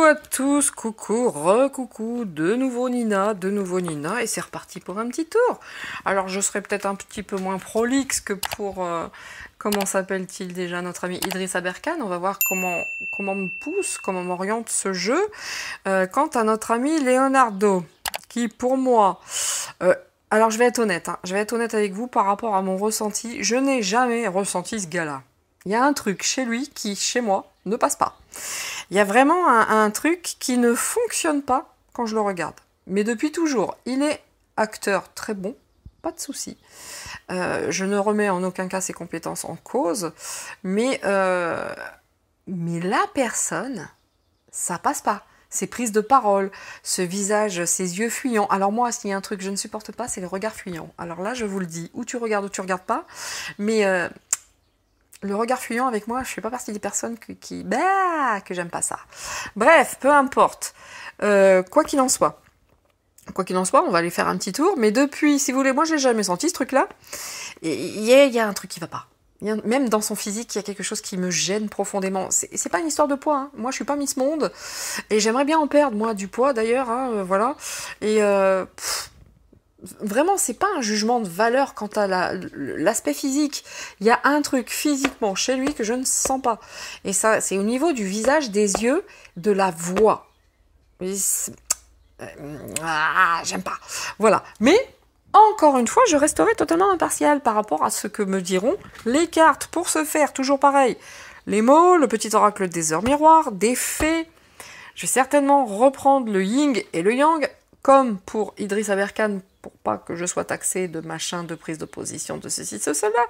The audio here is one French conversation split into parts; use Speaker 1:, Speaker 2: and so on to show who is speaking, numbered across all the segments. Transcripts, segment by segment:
Speaker 1: à tous, coucou, re-coucou, de nouveau Nina, et c'est reparti pour un petit tour. Alors je serai peut-être un petit peu moins prolixe que pour, comment s'appelle-t-il déjà, notre ami Idriss Aberkan. On va voir comment me pousse, comment m'oriente ce jeu. Quant à notre ami Leonardo, qui pour moi... alors je vais être honnête, je vais être honnête avec vous par rapport à mon ressenti. Je n'ai jamais ressenti ce gars-là. Il y a un truc chez lui qui, chez moi, ne passe pas. Il y a vraiment un truc qui ne fonctionne pas quand je le regarde. Mais depuis toujours, il est acteur très bon, pas de souci. Je ne remets en aucun cas ses compétences en cause, mais la personne, ça passe pas. Ses prises de parole, ce visage, ses yeux fuyants. Alors moi, s'il y a un truc que je ne supporte pas, c'est les regards fuyants. Alors là, je vous le dis, ou tu regardes pas, mais... le regard fuyant avec moi, je fais pas partie des personnes que j'aime pas ça. Bref, peu importe. Quoi qu'il en soit, on va aller faire un petit tour. Mais depuis, si vous voulez, moi je l'ai jamais senti ce truc-là. Et il y a un truc qui va pas. Même dans son physique, il y a quelque chose qui me gêne profondément. C'est pas une histoire de poids. Hein. Moi, je suis pas Miss Monde et j'aimerais bien en perdre moi du poids d'ailleurs. Voilà. Et vraiment, c'est pas un jugement de valeur quant à l'aspect physique. Il y a un truc physiquement chez lui que je ne sens pas. Et ça, c'est au niveau du visage, des yeux, de la voix. J'aime pas. Voilà. Mais, encore une fois, je resterai totalement impartiale par rapport à ce que me diront les cartes. Pour ce faire, toujours pareil. Les mots, le petit oracle des heures miroirs, des fées. Je vais certainement reprendre le yin et le yang, comme pour Idriss Aberkan, pour pas que je sois taxée de machin, de prise de position, de ceci, de cela.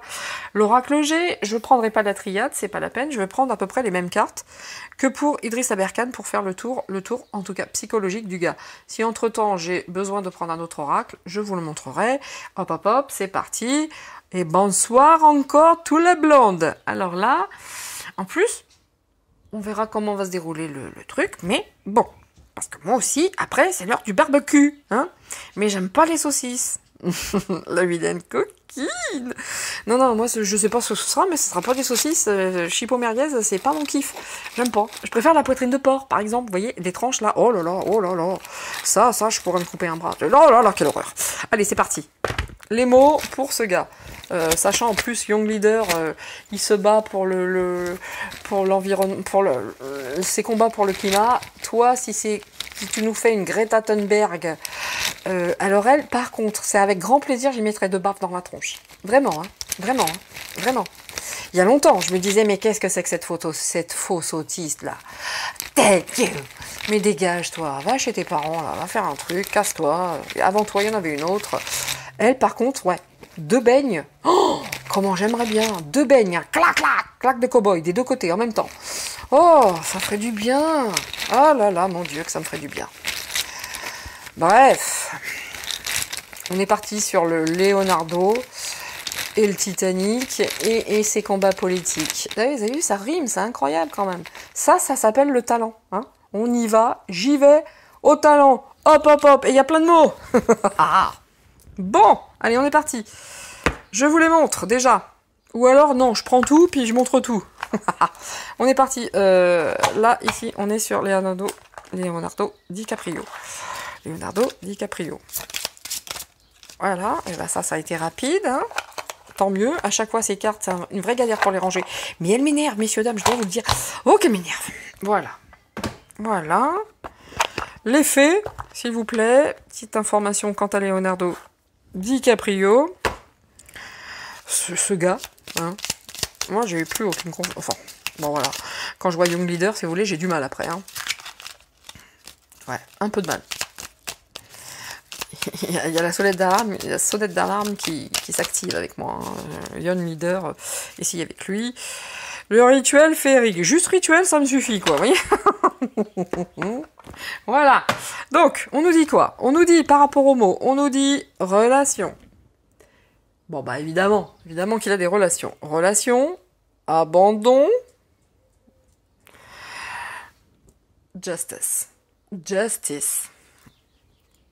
Speaker 1: L'oracle G, je ne prendrai pas la triade, c'est pas la peine, je vais prendre à peu près les mêmes cartes que pour Idriss Aberkan pour faire le tour en tout cas psychologique du gars. Si entre-temps j'ai besoin de prendre un autre oracle, je vous le montrerai. Hop hop hop, c'est parti. Et bonsoir encore tous les blondes. Alors là, en plus, on verra comment va se dérouler le truc, mais bon... Parce que moi aussi, après, c'est l'heure du barbecue, hein. Mais j'aime pas les saucisses. La vilaine coquine. Non, moi, je sais pas ce que ce sera, mais ce sera pas des saucisses. Chipot merguez, c'est pas mon kiff. J'aime pas. Je préfère la poitrine de porc, par exemple. Vous voyez, les tranches, là. Oh là là. Ça, je pourrais me couper un bras. Oh là là, quelle horreur. Allez, c'est parti. Les mots pour ce gars. Sachant en plus Young Leader, il se bat pour l'environnement, ses combats pour le climat. Toi, si tu nous fais une Greta Thunberg, alors elle, par contre, c'est avec grand plaisir, j'y mettrais 2 baffes dans ma tronche. Vraiment. Il y a longtemps, je me disais, mais qu'est-ce que c'est que cette fausse autiste là? Thank you. Mais dégage toi, va chez tes parents là, va faire un truc, casse-toi. Avant toi, il y en avait une autre. Elle, par contre, ouais. 2 beignes. Oh, comment j'aimerais bien. 2 beignes. Clac de cow-boy des 2 côtés en même temps. Oh, ça ferait du bien. Oh là là, mon Dieu, que ça me ferait du bien. Bref. On est parti sur le Leonardo et le Titanic et ses combats politiques. Vous avez vu, ça rime, c'est incroyable quand même. Ça s'appelle le talent. Hein. On y va, j'y vais, au talent. Hop, hop, hop. Et il y a plein de mots. Bon, allez, on est parti. Je vous les montre, déjà. Ou alors, non, je prends tout, puis je montre tout. On est parti. Là, ici, on est sur Leonardo DiCaprio. Voilà, et ben ça a été rapide. Hein. Tant mieux. À chaque fois, ces cartes, c'est une vraie galère pour les ranger. Mais elles m'énervent, messieurs, dames, je dois vous le dire. Oh, qu'elles m'énervent. Voilà. Les faits, s'il vous plaît. Petite information quant à Leonardo DiCaprio. Ce gars, hein. Moi, j'ai eu plus aucune confiance. Enfin, bon, voilà. Quand je vois Young Leader, si vous voulez, j'ai du mal après. Hein. Ouais, un peu de mal. Il y a la sonnette d'alarme qui s'active avec moi. Hein. Young Leader, ici avec lui. Le rituel féerique. Juste rituel, ça me suffit, quoi. Vous voyez. Voilà. Donc, on nous dit quoi? On nous dit, par rapport aux mots, on nous dit relation. Bon, bah, évidemment qu'il a des relations. Relation, abandon, justice.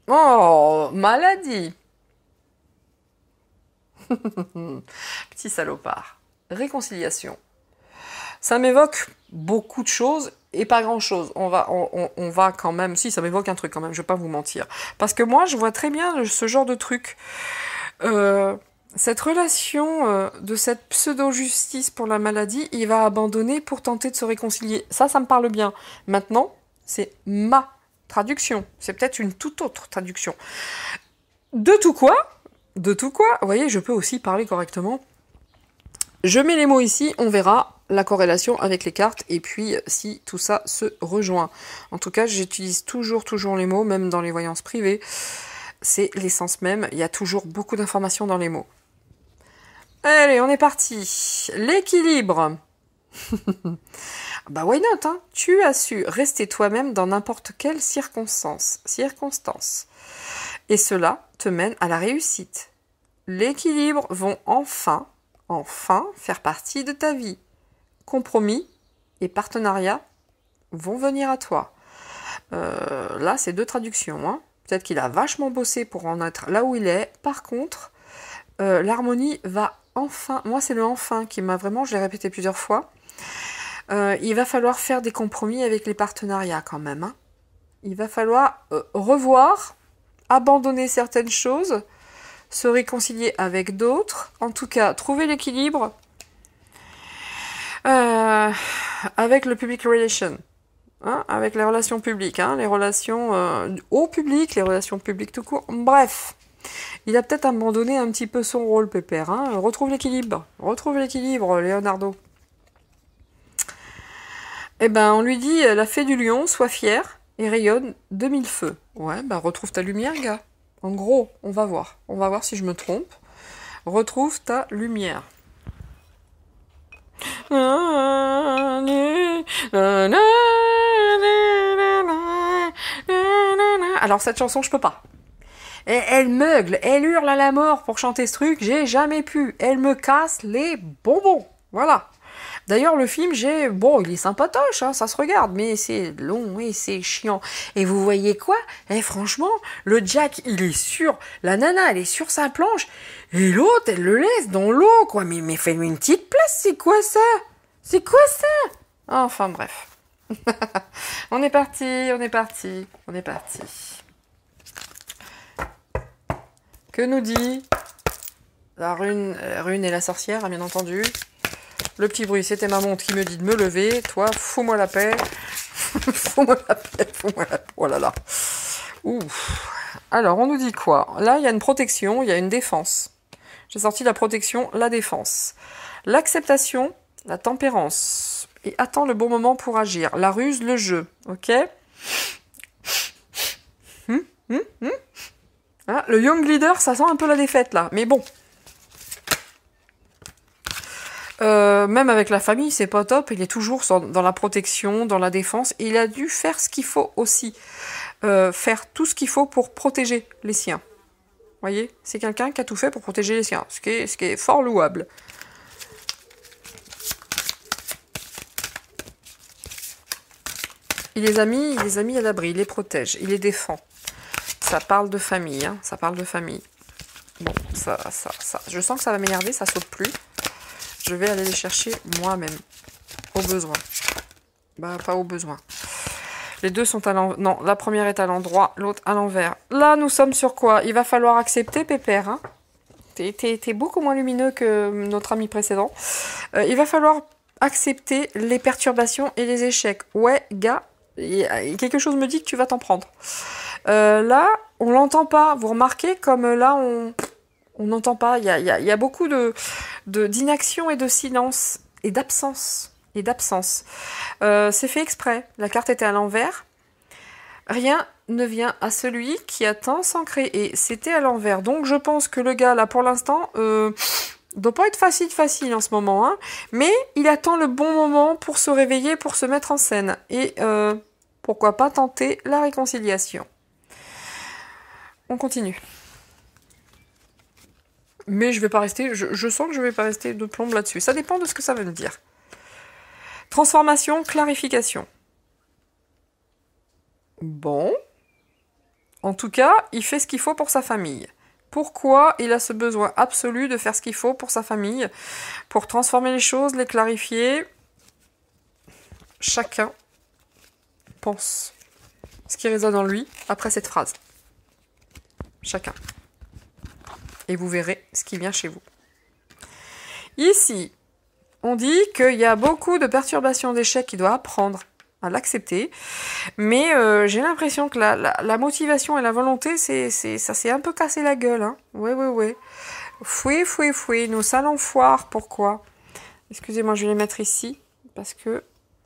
Speaker 1: Oh, maladie. Petit salopard. Réconciliation. Ça m'évoque beaucoup de choses et pas grand-chose. On va quand même... Si, ça m'évoque un truc quand même, je vais pas vous mentir. Parce que moi, je vois très bien ce genre de truc. Cette relation de cette pseudo-justice pour la maladie, il va abandonner pour tenter de se réconcilier. Ça me parle bien. Maintenant, c'est ma traduction. C'est peut-être une toute autre traduction. De tout quoi, vous voyez, je peux aussi parler correctement. Je mets les mots ici, on verra la corrélation avec les cartes et puis si tout ça se rejoint. En tout cas, j'utilise toujours les mots, même dans les voyances privées. C'est l'essence même, il y a toujours beaucoup d'informations dans les mots. Allez, on est parti. L'équilibre. Bah why not, hein? Tu as su rester toi-même dans n'importe quelle circonstance. Et cela te mène à la réussite. L'équilibre vont enfin faire partie de ta vie. Compromis et partenariat vont venir à toi. Là, c'est 2 traductions. Hein. Peut-être qu'il a vachement bossé pour en être là où il est. Par contre, l'harmonie va enfin... Moi, c'est le enfin qui m'a vraiment... Je l'ai répété plusieurs fois. Il va falloir faire des compromis avec les partenariats quand même. Hein. Il va falloir revoir, abandonner certaines choses, se réconcilier avec d'autres. En tout cas, trouver l'équilibre avec le public relation. Hein, avec les relations publiques, hein, les relations au public, les relations publiques tout court. Bref, il a peut-être abandonné un petit peu son rôle, Pépère. Hein. Retrouve l'équilibre, Leonardo. Eh ben, on lui dit, la fée du lion, sois fière et rayonne de 1000 feux. Ouais, bah retrouve ta lumière, gars. En gros, on va voir. On va voir si je me trompe. Retrouve ta lumière. Alors cette chanson, je peux pas. Elle meugle, elle hurle à la mort pour chanter ce truc, j'ai jamais pu. Elle me casse les bonbons. Voilà. D'ailleurs, le film, bon, il est sympatoche, hein, ça se regarde, mais c'est long et c'est chiant. Et vous voyez quoi? Franchement, le Jack, il est sur... La nana, elle est sur sa planche, et l'autre, elle le laisse dans l'eau, quoi. Mais fais-lui une petite place, c'est quoi ça? C'est quoi ça? Enfin, bref. On est parti. Que nous dit la rune et la sorcière, bien entendu. Le petit bruit, c'était ma montre qui me dit de me lever. Toi, fous-moi la paix. fous-moi la paix. Oh là là. Ouf. Alors, on nous dit quoi? Là, il y a une protection, il y a une défense. J'ai sorti la protection, la défense. L'acceptation, la tempérance. Et attends le bon moment pour agir. La ruse, le jeu. Ok? Ah, le young leader, ça sent un peu la défaite, là. Mais bon. Même avec la famille, c'est pas top. Il est toujours dans la protection, dans la défense. Et il a dû faire ce qu'il faut aussi. Faire tout ce qu'il faut pour protéger les siens. Vous voyez? C'est quelqu'un qui a tout fait pour protéger les siens. Ce qui est fort louable. Il les a mis à l'abri. Il les protège. Il les défend. Ça parle de famille. Hein, ça parle de famille. Bon, ça. Je sens que ça va m'énerver. Ça saute plus. Je vais aller les chercher moi-même. Au besoin. Bah, pas au besoin. Les deux sont à l'envers. Non, la première est à l'endroit, l'autre à l'envers. Là, nous sommes sur quoi? Il va falloir accepter, Pépère. Hein, t'es beaucoup moins lumineux que notre ami précédent. Il va falloir accepter les perturbations et les échecs. Ouais, gars, quelque chose me dit que tu vas t'en prendre. Là, on l'entend pas. Vous remarquez comme là, on n'entend pas. Il y a beaucoup d'inaction et de silence et d'absence. C'est fait exprès. La carte était à l'envers. Rien ne vient à celui qui attend sans créer. C'était à l'envers. Donc je pense que le gars là pour l'instant doit pas être facile en ce moment. Hein, mais il attend le bon moment pour se réveiller, pour se mettre en scène. Et pourquoi pas tenter la réconciliation. On continue. Mais je vais pas rester, je sens que je vais pas rester de plombe là-dessus. Ça dépend de ce que ça veut me dire. Transformation, clarification. Bon. En tout cas, il fait ce qu'il faut pour sa famille. Pourquoi il a ce besoin absolu de faire ce qu'il faut pour sa famille? Pour transformer les choses, les clarifier. Chacun pense, ce qui résonne en lui après cette phrase. Chacun. Et vous verrez ce qui vient chez vous. Ici, on dit qu'il y a beaucoup de perturbations d'échec qu'il doit apprendre à l'accepter. Mais j'ai l'impression que la motivation et la volonté, ça s'est un peu cassé la gueule. Hein. Ouais. Fouet, nos salons foires, pourquoi? Excusez-moi, je vais les mettre ici, parce que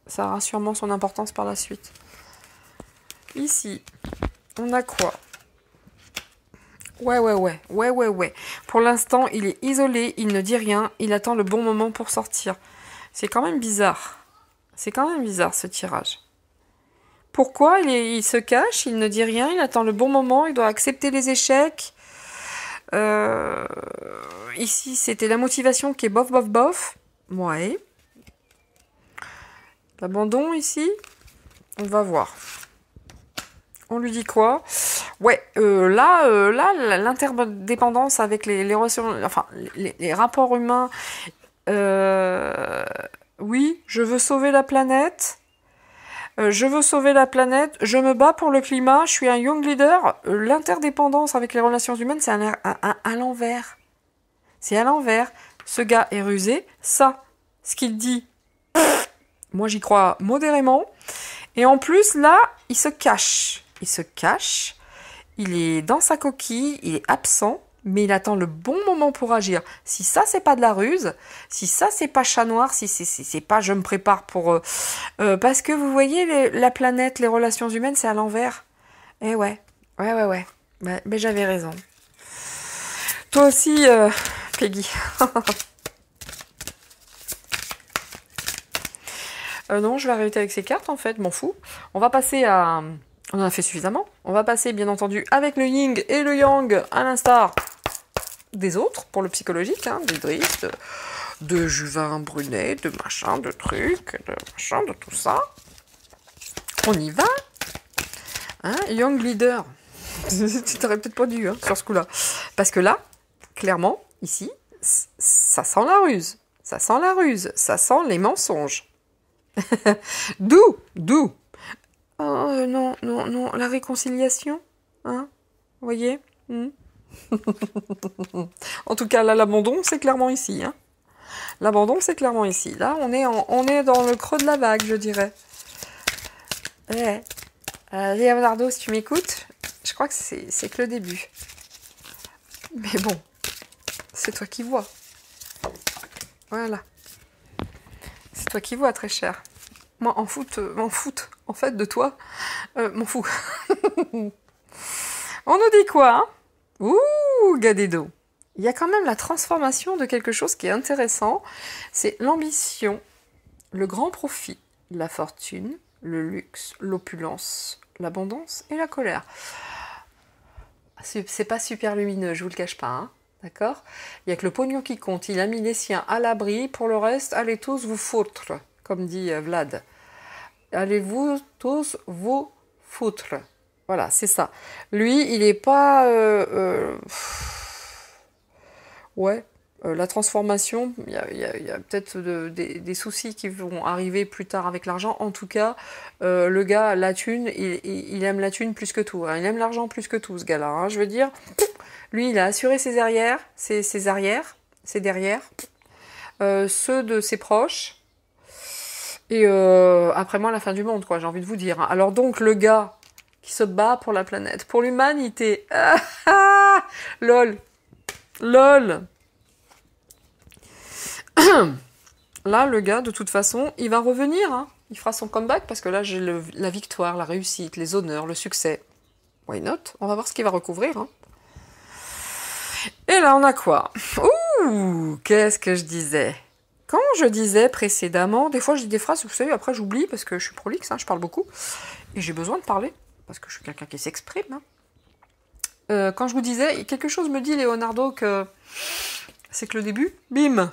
Speaker 1: ça aura sûrement son importance par la suite. Ici, on a quoi? Ouais. Pour l'instant, il est isolé, il ne dit rien, il attend le bon moment pour sortir. C'est quand même bizarre. C'est quand même bizarre, ce tirage. Pourquoi il se cache, il ne dit rien, il attend le bon moment, il doit accepter les échecs. Ici, c'était la motivation qui est bof. Ouais. L'abandon, ici, on va voir. On lui dit quoi? Ouais, là, l'interdépendance avec les relations, enfin, les rapports humains. Oui, je veux sauver la planète. Je me bats pour le climat, je suis un young leader. L'interdépendance avec les relations humaines, c'est à l'envers. C'est à l'envers. Ce gars est rusé. Ça, ce qu'il dit, moi j'y crois modérément. Et en plus, là, il se cache. Il est dans sa coquille, il est absent, mais il attend le bon moment pour agir. Si ça, c'est pas de la ruse, si ça, c'est pas chat noir, si c'est pas je me prépare pour... parce que vous voyez, la planète, les relations humaines, c'est à l'envers. Eh ouais. Mais j'avais raison. Toi aussi, Peggy. Non, je vais arrêter avec ces cartes, en fait, m'en fous. On va passer à... On en a fait suffisamment. On va passer, bien entendu, avec le yin et le yang, à l'instar des autres, pour le psychologique, hein, d'Idriss, de Juvin Brunet, de machin, de trucs, de tout ça. On y va. Hein, young leader. Tu t'aurais peut-être pas dû, hein, sur ce coup-là. Parce que là, clairement, ici, ça sent la ruse. Ça sent les mensonges. D'où. Oh non, la réconciliation, hein, vous voyez En tout cas, là, l'abandon, c'est clairement ici, hein. L'abandon, c'est clairement ici. Là, on est dans le creux de la vague, je dirais. Ouais. Leonardo, si tu m'écoutes, je crois que c'est que le début. Mais bon, c'est toi qui vois. Voilà. C'est toi qui vois, très cher. Moi, m'en fout, en fait, de toi. M'en fous. On nous dit quoi, hein? Ouh, Gadédo. Il y a quand même la transformation de quelque chose qui est intéressant. C'est l'ambition, le grand profit, la fortune, le luxe, l'opulence, l'abondance et la colère. C'est pas super lumineux, je vous le cache pas, hein. D'accord? Il n'y a que le pognon qui compte. Il a mis les siens à l'abri. Pour le reste, allez tous vous foutre, comme dit Vlad. Allez-vous tous vous foutre. Voilà, c'est ça. Lui, il n'est pas... la transformation, il y a peut-être des soucis qui vont arriver plus tard avec l'argent. En tout cas, le gars, la thune, il aime la thune plus que tout. Hein. Il aime l'argent plus que tout, ce gars-là. Hein. Je veux dire, lui, il a assuré ses derrière, ceux de ses proches. Et après moi, la fin du monde, quoi, j'ai envie de vous dire. Hein. Alors donc, le gars qui se bat pour la planète, pour l'humanité. Lol. Là, le gars, de toute façon, il va revenir. Hein. Il fera son comeback parce que là, j'ai la victoire, la réussite, les honneurs, le succès. Why not? On va voir ce qu'il va recouvrir. Hein. Et là, on a quoi? Ouh, qu'est-ce que je disais? Quand je disais précédemment, des fois je dis des phrases, vous savez, après j'oublie parce que je suis prolixe, hein, je parle beaucoup. Et j'ai besoin de parler, parce que je suis quelqu'un qui s'exprime. Hein. Quand je vous disais, quelque chose me dit, Leonardo, que c'est que le début, bim,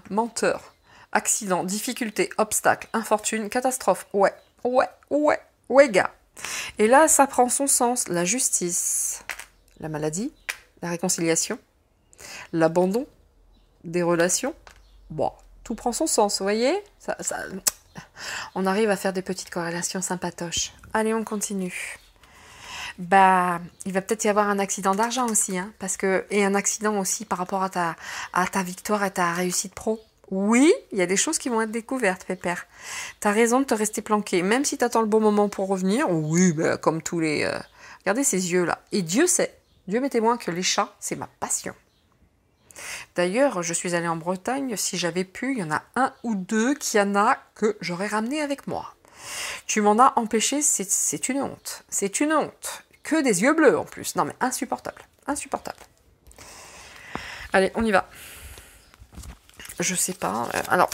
Speaker 1: menteur, accident, difficulté, obstacle, infortune, catastrophe. Ouais, gars. Et là, ça prend son sens. La justice, la maladie, la réconciliation, l'abandon des relations. Bon, tout prend son sens, vous voyez? On arrive à faire des petites corrélations sympatoches. Allez, on continue. Bah, il va peut-être y avoir un accident d'argent aussi, hein, et un accident aussi par rapport à ta victoire et ta réussite pro. Oui, il y a des choses qui vont être découvertes, Pépère. T'as raison de te rester planqué, même si t'attends le bon moment pour revenir. Oui, bah, comme tous les... Regardez ces yeux-là. Et Dieu sait, Dieu m'est témoin que les chats, c'est ma passion. D'ailleurs, je suis allée en Bretagne, si j'avais pu, il y en a un ou deux qu'il y en a que j'aurais ramené avec moi. Tu m'en as empêché, c'est une honte. C'est une honte. Que des yeux bleus en plus. Non mais insupportable. Insupportable. Allez, on y va. Je sais pas. Alors,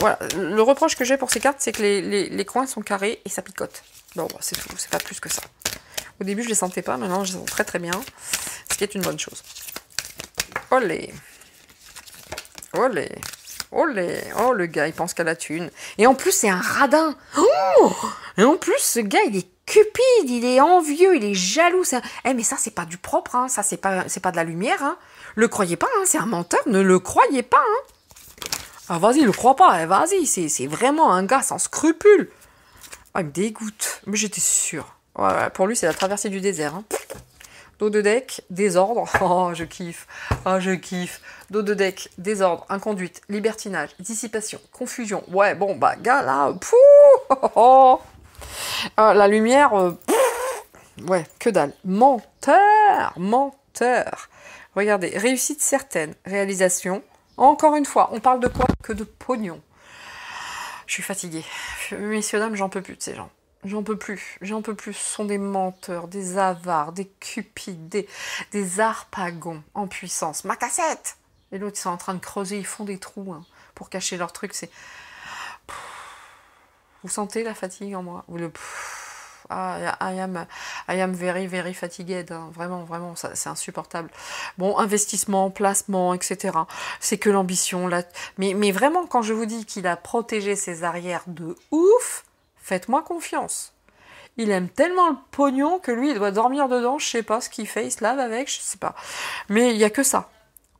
Speaker 1: voilà, le reproche que j'ai pour ces cartes, c'est que les coins sont carrés et ça picote. Bon, bah, c'est tout. C'est pas plus que ça. Au début, je les sentais pas. Maintenant, je les sens très très bien. Ce qui est une bonne chose. Olé. Olé. Olé. Oh, le gars, il pense qu'à la thune. Et en plus, c'est un radin. Oh, et en plus, ce gars, il est cupide, il est envieux, il est jaloux. Mais ça, c'est pas du propre. Hein. Ça, c'est pas de la lumière. Hein. Le croyez pas, hein. C'est un menteur. Ne le croyez pas. Hein. Ah, vas-y, le crois pas. Vas-y, c'est vraiment un gars sans scrupules. Oh, il me dégoûte. Mais j'étais sûre. Ouais, pour lui, c'est la traversée du désert. Hein. Dos de deck, désordre. Oh, je kiffe. Oh, je kiffe. Dos de deck, désordre, inconduite, libertinage, dissipation, confusion. Ouais, bon, bah, gars, là, pouh, oh, oh. La lumière, ouais, que dalle. Menteur, menteur. Regardez, réussite certaine, réalisation. Encore une fois, on parle de quoi? Que de pognon. Je suis fatiguée. Messieurs, dames, j'en peux plus de ces gens. J'en peux plus, j'en peux plus. Ce sont des menteurs, des avares, des cupides, des harpagons en puissance. Ma cassette! Et l'autre, ils sont en train de creuser, ils font des trous hein, pour cacher leurs trucs. Vous sentez la fatigue en moi? Ou le... I am very, very fatigued. Hein. Vraiment, vraiment, c'est insupportable. Bon, investissement, placement, etc. C'est que l'ambition. Mais vraiment, quand je vous dis qu'il a protégé ses arrières de ouf... Faites-moi confiance. Il aime tellement le pognon que lui, il doit dormir dedans. Je sais pas ce qu'il fait. Il se lave avec, je sais pas. Mais il y a que ça.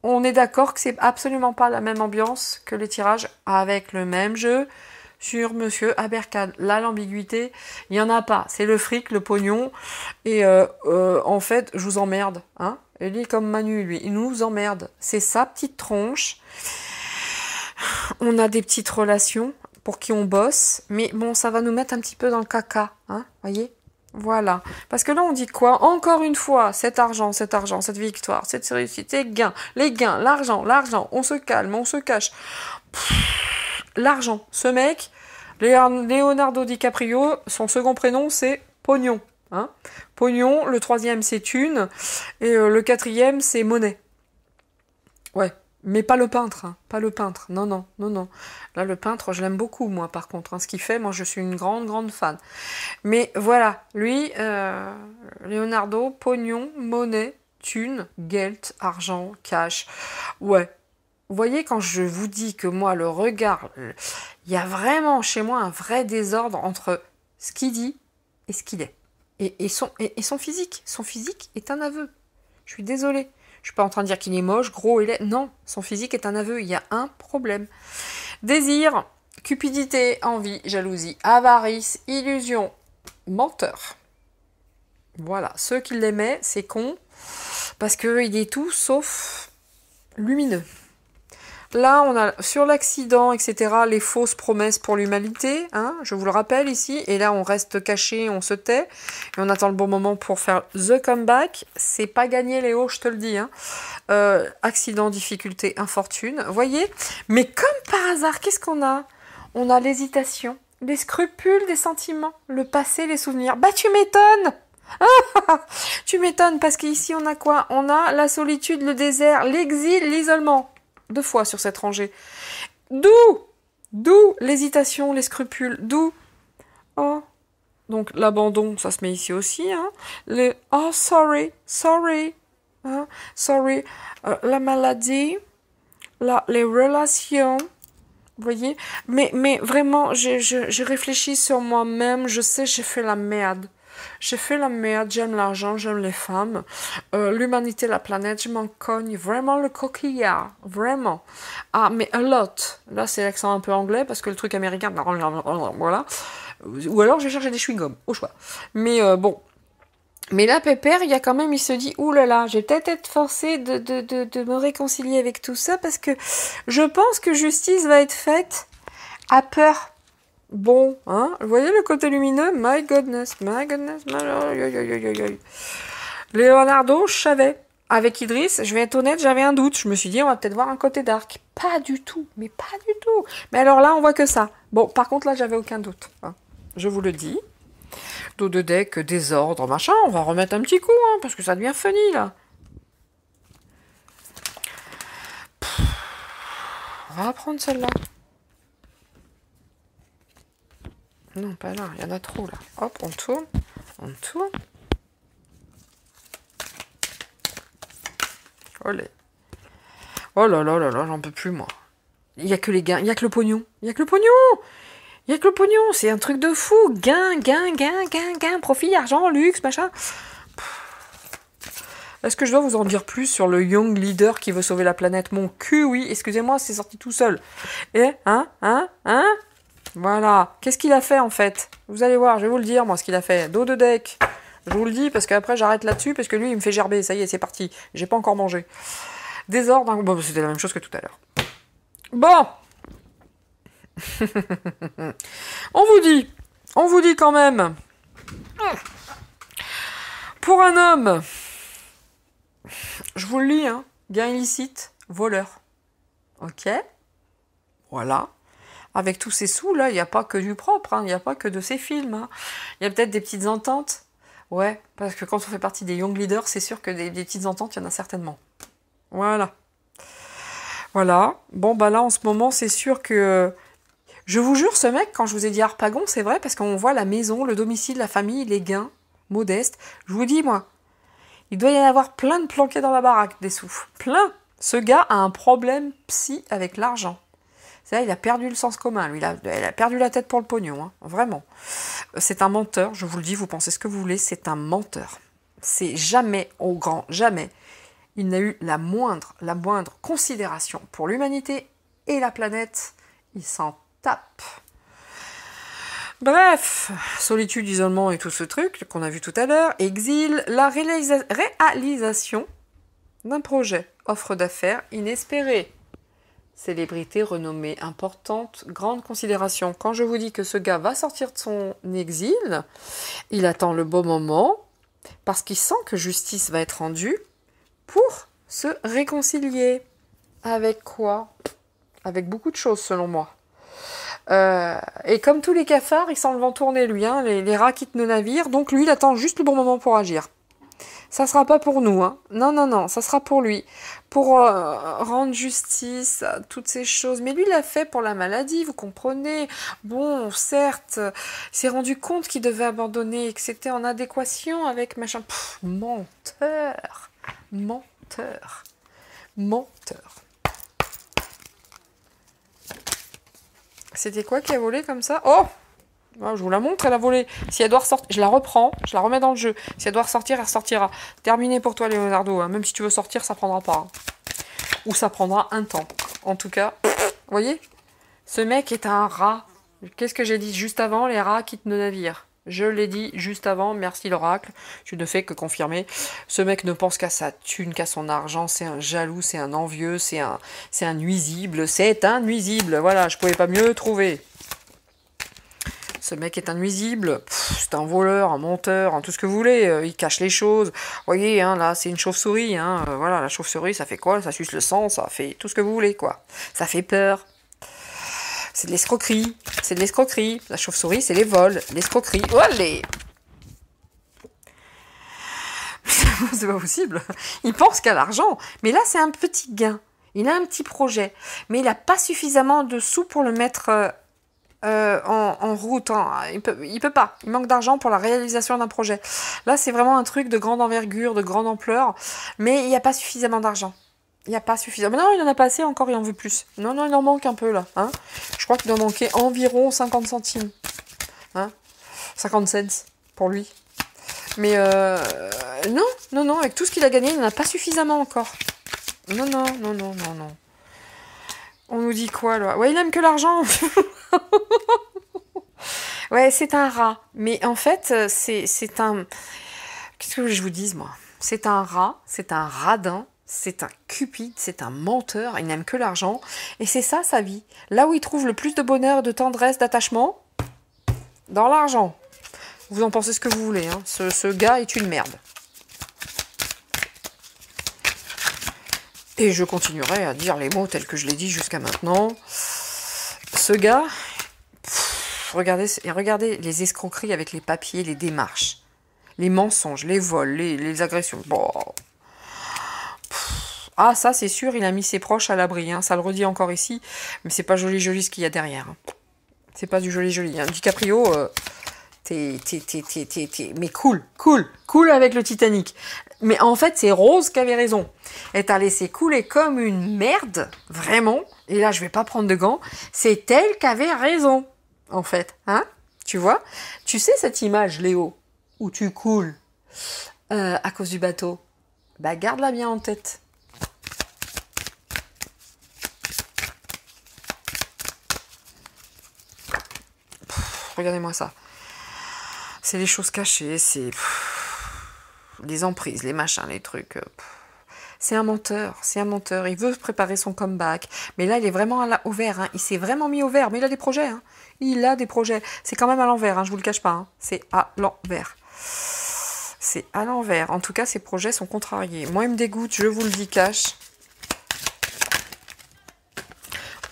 Speaker 1: On est d'accord que c'est absolument pas la même ambiance que les tirages avec le même jeu sur Monsieur Abercade. Là, l'ambiguïté, il y en a pas. C'est le fric, le pognon. Et en fait, je vous emmerde. Hein. Et lui, comme Manu, lui, il nous emmerde. C'est sa petite tronche. On a des petites relations pour qui on bosse, mais bon, ça va nous mettre un petit peu dans le caca, hein, voyez? Voilà. Parce que là, on dit quoi? Encore une fois, cet argent, cette victoire, cette réussite, ces gains, les gains, l'argent, on se calme, on se cache. L'argent, ce mec, Leonardo DiCaprio, son second prénom, c'est Pognon, hein? Pognon, le troisième, c'est Thune, et le quatrième, c'est Monnaie. Ouais. Mais pas le peintre, hein. Pas le peintre. Non, non, non, non. Là, le peintre, je l'aime beaucoup, moi, par contre. Hein. Ce qu'il fait, moi, je suis une grande, grande fan. Mais voilà, lui, Leonardo, pognon, monnaie, thune, gelt, argent, cash. Ouais. Vous voyez, quand je vous dis que moi, le regard, il y a vraiment chez moi un vrai désordre entre ce qu'il dit et ce qu'il est. Et son physique. Son physique est un aveu. Je suis désolée. Je suis pas en train de dire qu'il est moche, gros et laid. Non, son physique est un aveu. Il y a un problème. Désir, cupidité, envie, jalousie, avarice, illusion, menteur. Voilà. Ceux qui l'aimaient, c'est con. Parce qu'il est tout sauf lumineux. Là, on a sur l'accident, etc., les fausses promesses pour l'humanité, hein, je vous le rappelle ici, et là on reste caché, on se tait, et on attend le bon moment pour faire the comeback. C'est pas gagné, Léo, je te le dis. Hein. Accident, difficulté, infortune, voyez. Mais comme par hasard, qu'est-ce qu'on a? On a l'hésitation, les scrupules des sentiments, le passé, les souvenirs. Bah tu m'étonnes. Tu m'étonnes, parce qu'ici on a quoi? On a la solitude, le désert, l'exil, l'isolement. 2 fois sur cette rangée. D'où l'hésitation, les scrupules, d'où donc l'abandon, ça se met ici aussi, hein. Sorry, hein, sorry, la maladie, les relations, vous voyez, mais vraiment, j'ai réfléchi sur moi-même, je sais, j'ai fait la merde. J'ai fait la merde, j'aime l'argent, j'aime les femmes. L'humanité, la planète, je m'en cogne. Vraiment le coquillard. Vraiment. Ah, mais a lot. Là, c'est l'accent un peu anglais parce que le truc américain... Voilà. Ou alors, je vais chercher des chewing-gums. Au choix. Mais bon... Mais là, Pépère, il y a quand même, il se dit, ouh là là, j'ai peut-être être forcé de me réconcilier avec tout ça parce que je pense que justice va être faite à peur. Bon, hein, vous voyez le côté lumineux? My goodness, my goodness, Leonardo, je savais. Avec Idriss, je vais être honnête, j'avais un doute. Je me suis dit, on va peut-être voir un côté dark. Pas du tout, mais pas du tout. Mais alors là, on voit que ça. Bon, par contre, là, j'avais aucun doute. Hein. Je vous le dis. Dos de deck, désordre, machin, on va remettre un petit coup, hein, parce que ça devient funny, là. On va prendre celle-là. Non, pas là, il y en a trop, là. Hop, on tourne, on tourne. Olé. Oh là là là là, j'en peux plus, moi. Il n'y a que les gains, il n'y a que le pognon. Il n'y a que le pognon. Il n'y a que le pognon, c'est un truc de fou. Gain, profit, argent, luxe, machin. Est-ce que je dois vous en dire plus sur le young leader qui veut sauver la planète? Mon cul, oui, excusez-moi, c'est sorti tout seul. Et, voilà. Qu'est-ce qu'il a fait, en fait? Vous allez voir, je vais vous le dire, moi, ce qu'il a fait. Dos de deck. Je vous le dis, parce qu'après, j'arrête là-dessus, parce que lui, il me fait gerber. Ça y est, c'est parti. J'ai pas encore mangé. Désordre, hein. Bon, c'était la même chose que tout à l'heure. Bon. On vous dit quand même, pour un homme, je vous le lis, hein, gain illicite, voleur. Ok. Voilà. Avec tous ces sous, là, il n'y a pas que du propre, hein, il n'y a pas que de ces films. Hein. Il y a peut-être des petites ententes. Ouais, parce que quand on fait partie des young leaders, c'est sûr que des petites ententes, il y en a certainement. Voilà. Voilà. Bon, bah là, en ce moment, c'est sûr que... Je vous jure, ce mec, quand je vous ai dit Harpagon, c'est vrai, parce qu'on voit la maison, le domicile, la famille, les gains, modestes. Je vous dis, moi, il doit y en avoir plein de planqués dans la baraque, des sous. Plein. Ce gars a un problème psy avec l'argent. C'est-à-dire, il a perdu le sens commun, lui. Il a perdu la tête pour le pognon, hein, vraiment. C'est un menteur, je vous le dis, vous pensez ce que vous voulez, c'est un menteur. C'est jamais, au grand, jamais, il n'a eu la moindre considération pour l'humanité et la planète. Il s'en tape. Bref, solitude, isolement et tout ce truc qu'on a vu tout à l'heure, exil, la réalisation d'un projet, offre d'affaires inespérée. Célébrité, renommée importante, grande considération. Quand je vous dis que ce gars va sortir de son exil, il attend le bon moment parce qu'il sent que justice va être rendue pour se réconcilier. Avec quoi? Avec beaucoup de choses, selon moi. Et comme tous les cafards, il sent le vent tourner, lui, hein, les rats quittent nos navires, donc lui, il attend juste le bon moment pour agir. Ça sera pas pour nous, hein. Non, ça sera pour lui. Pour rendre justice à toutes ces choses. Mais lui, il l'a fait pour la maladie, vous comprenez. Bon, certes, il s'est rendu compte qu'il devait abandonner et que c'était en adéquation avec machin. Pff, menteur. C'était quoi qui a volé comme ça? Oh! Je vous la montre, elle a volé. Si elle doit ressortir, je la reprends, je la remets dans le jeu. Si elle doit ressortir, elle ressortira. Terminé pour toi, Leonardo. Hein. Même si tu veux sortir, ça prendra pas. Hein. Ou ça prendra un temps. En tout cas, vous voyez? Ce mec est un rat. Qu'est-ce que j'ai dit juste avant? Les rats quittent nos navires. Je l'ai dit juste avant, merci l'oracle. Tu ne fais que confirmer. Ce mec ne pense qu'à sa thune, qu'à son argent. C'est un jaloux, c'est un envieux, c'est un nuisible. C'est un nuisible. Voilà, je pouvais pas mieux trouver. Ce mec est un nuisible, c'est un voleur, un menteur, tout ce que vous voulez, il cache les choses. Vous voyez, hein, là, c'est une chauve-souris, hein, voilà, la chauve-souris, ça fait quoi? Ça suce le sang, ça fait tout ce que vous voulez, quoi. Ça fait peur. C'est de l'escroquerie, La chauve-souris, c'est les vols, l'escroquerie. Oh, allez! C'est pas possible. Il pense qu'à l'argent. Mais là, c'est un petit gain. Il a un petit projet. Mais il n'a pas suffisamment de sous pour le mettre... en route, hein. Il peut pas, il manque d'argent pour la réalisation d'un projet. Là, c'est vraiment un truc de grande envergure, de grande ampleur, mais il n'y a pas suffisamment d'argent. Il n'y a pas suffisamment. Non, il en a pas assez, encore, il en veut plus. Non, il en manque un peu, là. Hein. Je crois qu'il doit manquer environ 50 centimes. Hein. 50 cents pour lui. Mais non, non, non, avec tout ce qu'il a gagné, il n'en a pas suffisamment encore. Non, non, non, non, non, non. On nous dit quoi, là? Ouais, il aime que l'argent. Ouais, c'est un rat. Mais en fait, c'est un... Qu'est-ce que je vous dise, moi? C'est un rat, c'est un radin, c'est un cupide, c'est un menteur. Il n'aime que l'argent. Et c'est ça, sa vie. Là où il trouve le plus de bonheur, de tendresse, d'attachement, dans l'argent. Vous en pensez ce que vous voulez, hein. Ce gars est une merde. Et je continuerai à dire les mots tels que je l'ai dit jusqu'à maintenant. Ce gars, regardez les escroqueries avec les papiers, les démarches, les mensonges, les vols, les agressions. Bon. Ah, ça c'est sûr, il a mis ses proches à l'abri, hein. Ça le redit encore ici, mais c'est pas joli ce qu'il y a derrière. Hein. C'est pas du joli. Hein. DiCaprio, mais cool avec le Titanic. Mais en fait, c'est Rose qui avait raison. Elle t'a laissé couler comme une merde, vraiment. Et là, je vais pas prendre de gants. C'est elle qui avait raison, en fait. Hein? Tu vois? Tu sais cette image, Léo, où tu coules à cause du bateau? Bah, garde-la bien en tête. Regardez-moi ça. C'est les choses cachées, c'est les emprises, les machins, les trucs. C'est un menteur, il veut préparer son comeback. Mais là, il est vraiment au vert, hein. Il s'est vraiment mis au vert, mais il a des projets. Hein. Il a des projets. C'est quand même à l'envers, hein, je vous le cache pas. Hein. C'est à l'envers. C'est à l'envers. En tout cas, ses projets sont contrariés. Moi, il me dégoûte, je vous le dis cash.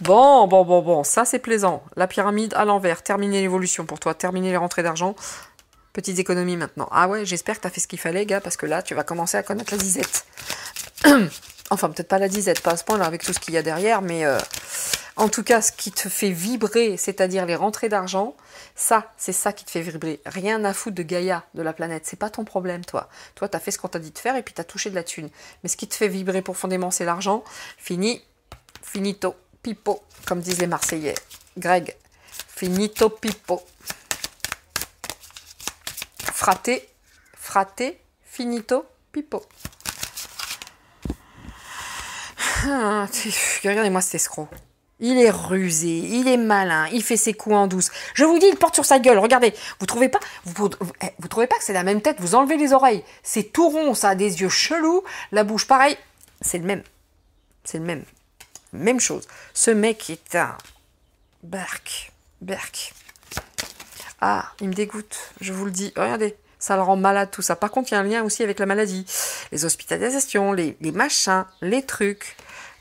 Speaker 1: Bon, ça c'est plaisant. La pyramide à l'envers, terminer l'évolution pour toi, terminer les rentrées d'argent. Petites économies maintenant. Ah ouais, j'espère que t'as fait ce qu'il fallait, gars, parce que là, tu vas commencer à connaître la disette. Enfin, peut-être pas la disette, pas à ce point-là, avec tout ce qu'il y a derrière, mais en tout cas, ce qui te fait vibrer, c'est-à-dire les rentrées d'argent, ça, c'est ça qui te fait vibrer. Rien à foutre de Gaïa, de la planète. C'est pas ton problème, toi. Toi, t'as fait ce qu'on t'a dit de faire et puis t'as touché de la thune. Mais ce qui te fait vibrer profondément, c'est l'argent. Finito, pipo, comme disent les Marseillais. Greg, finito, pipo. Frate, finito, pipo. Regardez-moi cet escroc. Il est rusé, il est malin, il fait ses coups en douce. Je vous dis, il porte sur sa gueule. Regardez, vous trouvez pas que c'est la même tête? Vous enlevez les oreilles. C'est tout rond, ça a des yeux chelous, la bouche pareil. C'est le même. C'est le même. Même chose. Ce mec est un Berk. Ah, il me dégoûte, je vous le dis. Regardez, ça le rend malade tout ça. Par contre, il y a un lien aussi avec la maladie. Les hospitalisations, les machins, les trucs.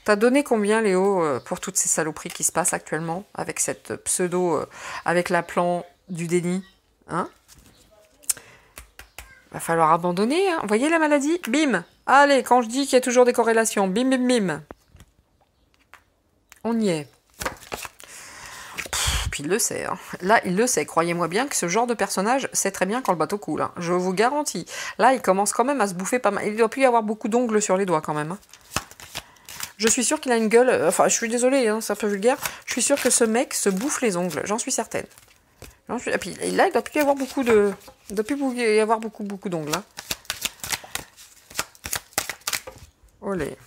Speaker 1: T'as donné combien, Léo, pour toutes ces saloperies qui se passent actuellement avec cette pseudo, avec l'appelant du déni, hein? Va falloir abandonner, hein. Vous voyez la maladie? Bim! Allez, quand je dis qu'il y a toujours des corrélations, bim, bim, bim. On y est. Puis il le sait. Hein. Là, il le sait. Croyez-moi bien que ce genre de personnage sait très bien quand le bateau coule. Hein. Je vous garantis. Là, il commence quand même à se bouffer pas mal. Il doit plus y avoir beaucoup d'ongles sur les doigts quand même. Hein. Je suis sûre qu'il a une gueule... Enfin, je suis désolée, hein, c'est un peu vulgaire. Je suis sûre que ce mec se bouffe les ongles. J'en suis certaine. Et puis là, il doit plus y avoir beaucoup de... Il doit plus y avoir beaucoup d'ongles. Hein. Olé.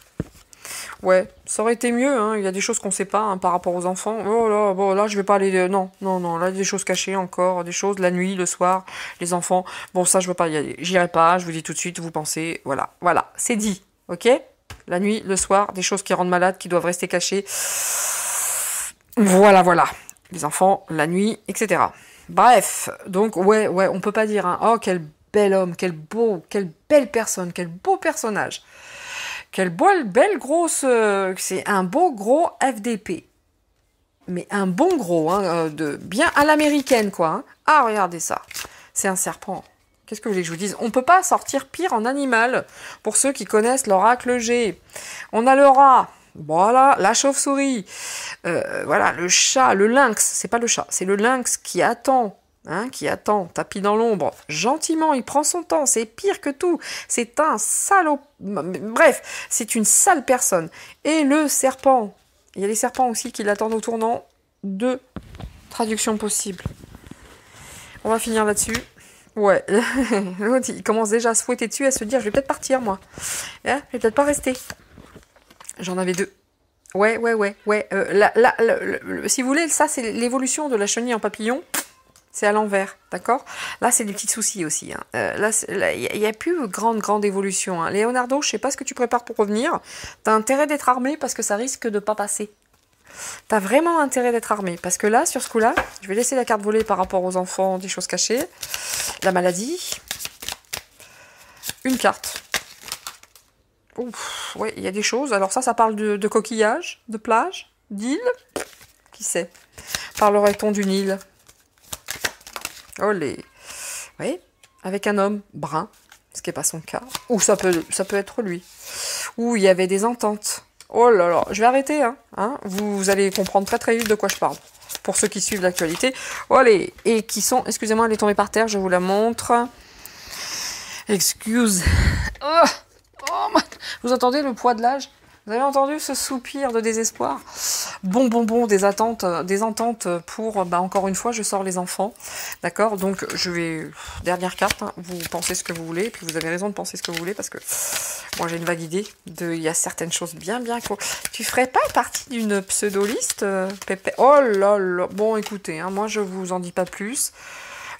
Speaker 1: Ouais, ça aurait été mieux, hein. Il y a des choses qu'on sait pas hein, par rapport aux enfants. Oh là, bon, là, je vais pas aller... Non, là, il y a des choses cachées encore, des choses la nuit, le soir, les enfants. Bon, ça, je veux pas y aller. J'irai pas, je vous dis tout de suite, vous pensez... Voilà, c'est dit, ok? La nuit, le soir, des choses qui rendent malades, qui doivent rester cachées. Voilà. Les enfants, la nuit, etc. Bref, donc, ouais, on peut pas dire... Hein, oh, quel bel homme, quelle belle personne, quel beau personnage. Quelle belle grosse... c'est un beau gros FDP. Mais un bon gros, hein, de bien à l'américaine, quoi. Hein. Ah, regardez ça. C'est un serpent. Qu'est-ce que vous voulez que je vous dise? On peut pas sortir pire en animal, pour ceux qui connaissent l'oracle G. On a le rat. Voilà, la chauve-souris. Voilà, le chat, le lynx. C'est pas le chat, c'est le lynx qui attend. Hein, qui attend, tapis dans l'ombre, gentiment, il prend son temps, c'est pire que tout, c'est un salaud, bref, c'est une sale personne. Et le serpent, il y a les serpents aussi qui l'attendent au tournant, 2 traductions possibles. On va finir là-dessus. Ouais, l'autre, il commence déjà à se fouetter dessus, à se dire, je vais peut-être partir, moi. Hein, je vais peut-être pas rester. J'en avais deux. Ouais. Si vous voulez, ça, c'est l'évolution de la chenille en papillon. C'est à l'envers, d'accord? Là, c'est des petits soucis aussi. Hein. Là, il n'y a plus grande évolution. Hein. Leonardo, je sais pas ce que tu prépares pour revenir. T'as intérêt d'être armé parce que ça risque de pas passer. T'as vraiment intérêt d'être armé. Parce que là, sur ce coup-là, je vais laisser la carte volée par rapport aux enfants, des choses cachées. La maladie. Une carte. Ouf, ouais, il y a des choses. Alors ça parle de coquillages, de plage, d'île. Qui sait? Parlerait-on d'une île? Olé. Oui, avec un homme brun, ce qui n'est pas son cas. Ou ça peut être lui. Ou il y avait des ententes. Oh là là, je vais arrêter, hein. Vous allez comprendre très vite de quoi je parle. Pour ceux qui suivent l'actualité. Olé. Et qui sont, excusez-moi, elle est tombée par terre, je vous la montre. Excuse. Oh, vous entendez le poids de l'âge? Vous avez entendu ce soupir de désespoir? Bon, des ententes pour, encore une fois, je sors les enfants. D'accord? Donc, je vais... Dernière carte, hein, vous pensez ce que vous voulez, et puis vous avez raison de penser ce que vous voulez, parce que moi, j'ai une vague idée il y a certaines choses bien cool. Tu ferais pas partie d'une pseudo-liste, Pépé? Oh là là. Bon, écoutez, hein, moi, je vous en dis pas plus.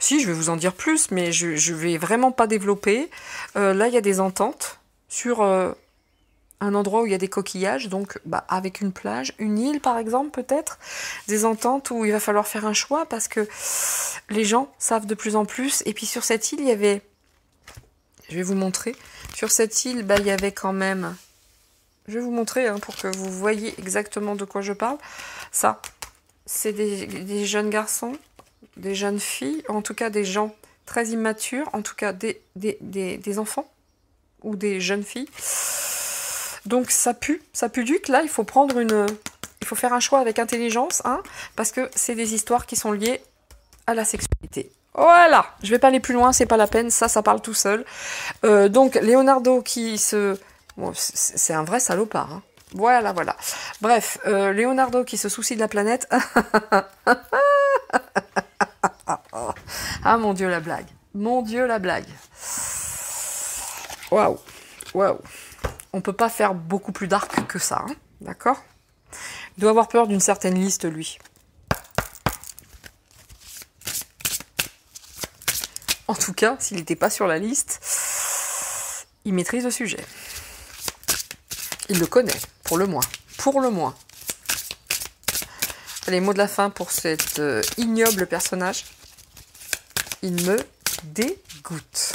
Speaker 1: Si, je vais vous en dire plus, mais je vais vraiment pas développer. Là, il y a des ententes sur... un endroit où il y a des coquillages, donc avec une plage, une île par exemple peut-être, des ententes où il va falloir faire un choix parce que les gens savent de plus en plus. Et puis sur cette île, il y avait, je vais vous montrer, sur cette île, il y avait quand même, je vais vous montrer pour que vous voyez exactement de quoi je parle. Ça, c'est des jeunes garçons, des jeunes filles, en tout cas des gens très immatures, en tout cas des enfants ou des jeunes filles. Donc ça pue duc. Là, il faut faire un choix avec intelligence, parce que c'est des histoires qui sont liées à la sexualité. Voilà, je vais pas aller plus loin, c'est pas la peine, ça parle tout seul. Donc Leonardo qui se... Bon, c'est un vrai salopard, hein. Voilà. Bref, Leonardo qui se soucie de la planète. Ah mon Dieu, la blague. Mon Dieu, la blague. Waouh. On peut pas faire beaucoup plus dark que ça, d'accord? Il doit avoir peur d'une certaine liste, lui. En tout cas, s'il n'était pas sur la liste, il maîtrise le sujet. Il le connaît, pour le moins. Pour le moins. Allez, mot de la fin pour cet ignoble personnage. Il me dégoûte.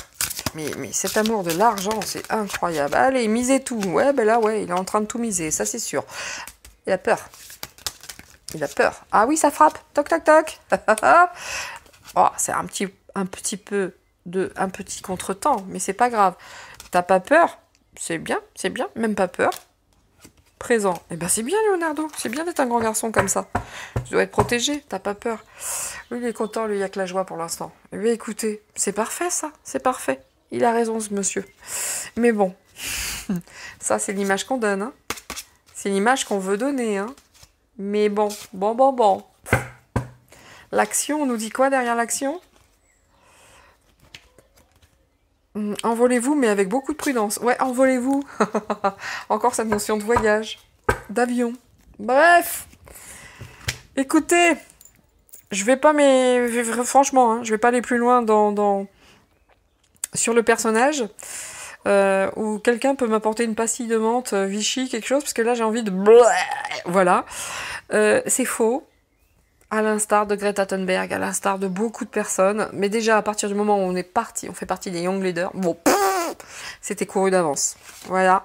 Speaker 1: Mais cet amour de l'argent, c'est incroyable. Allez, misez tout. Ouais, là, il est en train de tout miser, ça c'est sûr. Il a peur. Ah oui, ça frappe. Toc, toc, toc. Oh, c'est un petit contretemps, mais c'est pas grave. T'as pas peur? C'est bien. Même pas peur. Présent. Eh ben c'est bien, Leonardo. C'est bien d'être un grand garçon comme ça. Tu dois être protégé. T'as pas peur. Lui, il est content. Lui, il n'y a que la joie pour l'instant. Eh bien, écoutez, c'est parfait, ça. C'est parfait. Il a raison, ce monsieur. Mais bon, ça, c'est l'image qu'on donne. C'est l'image qu'on veut donner. Mais bon. L'action, on nous dit quoi derrière l'action? Envolez-vous, mais avec beaucoup de prudence. Ouais, envolez-vous. Encore cette notion de voyage, d'avion. Bref. Écoutez, je vais pas, franchement, je vais pas aller plus loin sur le personnage, où quelqu'un peut m'apporter une pastille de menthe, Vichy, quelque chose, parce que là j'ai envie de... Voilà. C'est faux, à l'instar de Greta Thunberg, à l'instar de beaucoup de personnes, mais déjà à partir du moment où on fait partie des Young Leaders, bon, c'était couru d'avance. Voilà,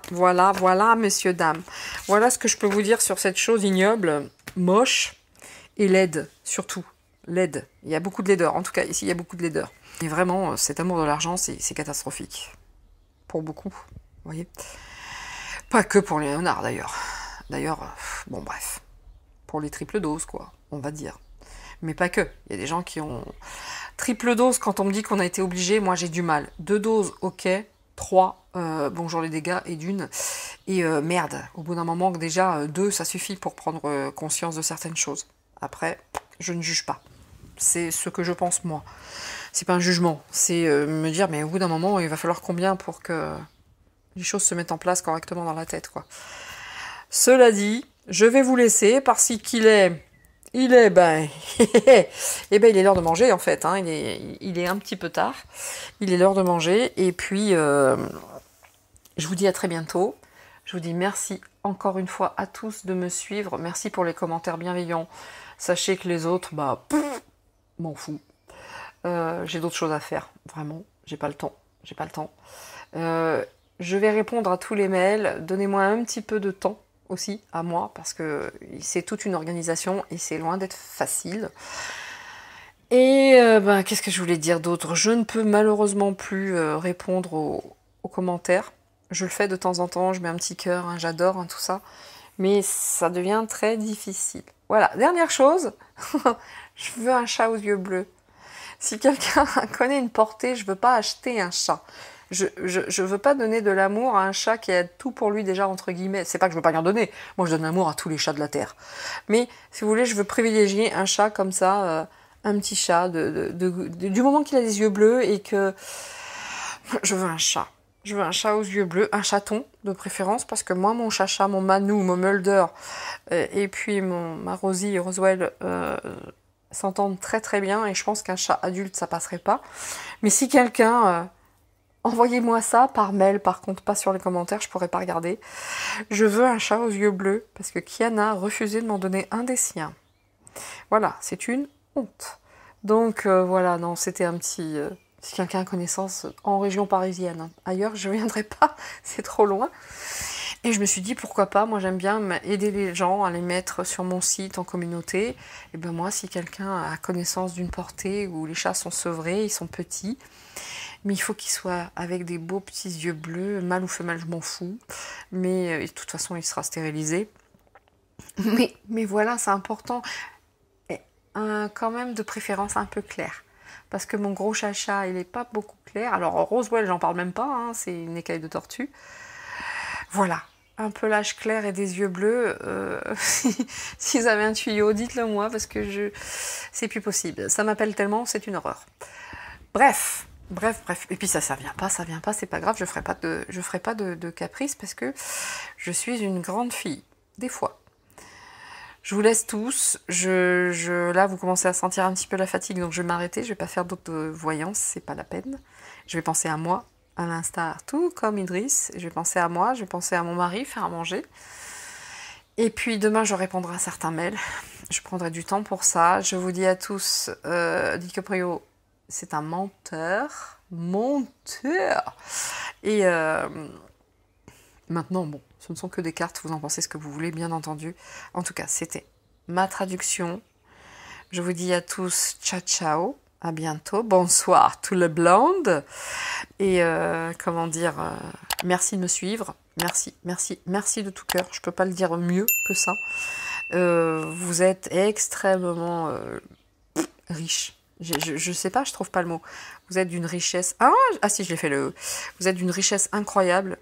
Speaker 1: messieurs, dames. Voilà ce que je peux vous dire sur cette chose ignoble, moche, et laide, surtout. Laide. Il y a beaucoup de laideur, en tout cas ici il y a beaucoup de laideur. Et vraiment, cet amour de l'argent, c'est catastrophique. Pour beaucoup, vous voyez. Pas que pour Léonard, d'ailleurs. D'ailleurs, bon, bref. Pour les triples doses, quoi, on va dire. Mais pas que. Il y a des gens qui ont... Triple dose, quand on me dit qu'on a été obligé, moi j'ai du mal. 2 doses, ok. 3, bonjour les dégâts, et d'une. Et merde, au bout d'un moment, déjà, 2, ça suffit pour prendre conscience de certaines choses. Après, je ne juge pas. C'est ce que je pense, moi. c'est pas un jugement, c'est me dire, mais au bout d'un moment, il va falloir combien pour que les choses se mettent en place correctement dans la tête, quoi. Cela dit, je vais vous laisser parce qu'il est... ben, eh ben, il est l'heure de manger en fait. Hein. Il est un petit peu tard. Il est l'heure de manger. Et puis, je vous dis à très bientôt. Je vous dis merci encore une fois à tous de me suivre. Merci pour les commentaires bienveillants. Sachez que les autres, bah, m'en fous. J'ai d'autres choses à faire. Vraiment, j'ai pas le temps. J'ai pas le temps. Je vais répondre à tous les mails. Donnez-moi un petit peu de temps aussi à moi, parce que c'est toute une organisation et c'est loin d'être facile. Et ben, qu'est-ce que je voulais dire d'autre? Je ne peux malheureusement plus répondre aux commentaires. Je le fais de temps en temps, je mets un petit cœur, hein, j'adore hein, tout ça, mais ça devient très difficile. Voilà, dernière chose, je veux un chat aux yeux bleus. Si quelqu'un connaît une portée, je veux pas acheter un chat. Je veux pas donner de l'amour à un chat qui a tout pour lui déjà, entre guillemets. C'est pas que je veux pas lui en donner. Moi, je donne l'amour à tous les chats de la Terre. Mais, si vous voulez, je veux privilégier un chat comme ça, un petit chat, du moment qu'il a des yeux bleus et que... Je veux un chat. Je veux un chat aux yeux bleus, un chaton de préférence, parce que moi, mon chacha, mon Manou, mon Mulder, et puis ma Rosie et Roswell s'entendent très très bien, et je pense qu'un chat adulte, ça passerait pas. Mais si quelqu'un... envoyez-moi ça par mail, par contre, pas sur les commentaires, je pourrais pas regarder. Je veux un chat aux yeux bleus, parce que Kiana a refusé de m'en donner un des siens. Voilà, c'est une honte. Donc voilà, non, c'était un petit... si quelqu'un a connaissance en région parisienne. Hein. Ailleurs, je ne viendrai pas, c'est trop loin. Et je me suis dit, pourquoi pas, moi j'aime bien aider les gens à les mettre sur mon site en communauté. Et ben moi, si quelqu'un a connaissance d'une portée où les chats sont sevrés, ils sont petits, mais il faut qu'il soit avec des beaux petits yeux bleus, mâle ou femelle, je m'en fous. Mais de toute façon, il sera stérilisé. Mais voilà, c'est important. Et, quand même de préférence un peu clair. Parce que mon gros chacha, il n'est pas beaucoup clair. Alors Roswell, j'en parle même pas, hein, c'est une écaille de tortue. Voilà, un pelage clair et des yeux bleus. Si vous avez un tuyau, dites-le moi, parce que c'est plus possible. Ça m'appelle tellement, c'est une horreur. Bref. Et puis ça vient pas, c'est pas grave, je ferai pas de caprice parce que je suis une grande fille, des fois. Je vous laisse tous, là vous commencez à sentir un petit peu la fatigue, donc je vais m'arrêter, je vais pas faire d'autres voyances, c'est pas la peine. Je vais penser à moi, à l'instar, tout comme Idriss, je vais penser à moi, je vais penser à mon mari, faire à manger. Et puis demain je répondrai à certains mails, je prendrai du temps pour ça. Je vous dis à tous, DiCaprio, c'est un menteur. Et maintenant, bon, ce ne sont que des cartes, vous en pensez ce que vous voulez, bien entendu. En tout cas, c'était ma traduction. Je vous dis à tous, ciao ciao, à bientôt, bonsoir tout le blonde. Et comment dire, merci de me suivre, merci de tout cœur. Je peux pas le dire mieux que ça. Vous êtes extrêmement riche. Je sais pas, je trouve pas le mot. Vous êtes d'une richesse... Ah si, je l'ai fait le... Vous êtes d'une richesse incroyable.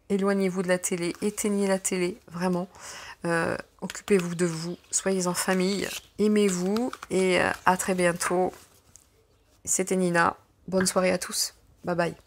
Speaker 1: Éloignez-vous de la télé, éteignez la télé, vraiment. Occupez-vous de vous, soyez en famille, aimez-vous et à très bientôt. C'était Nina. Bonne soirée à tous. Bye bye.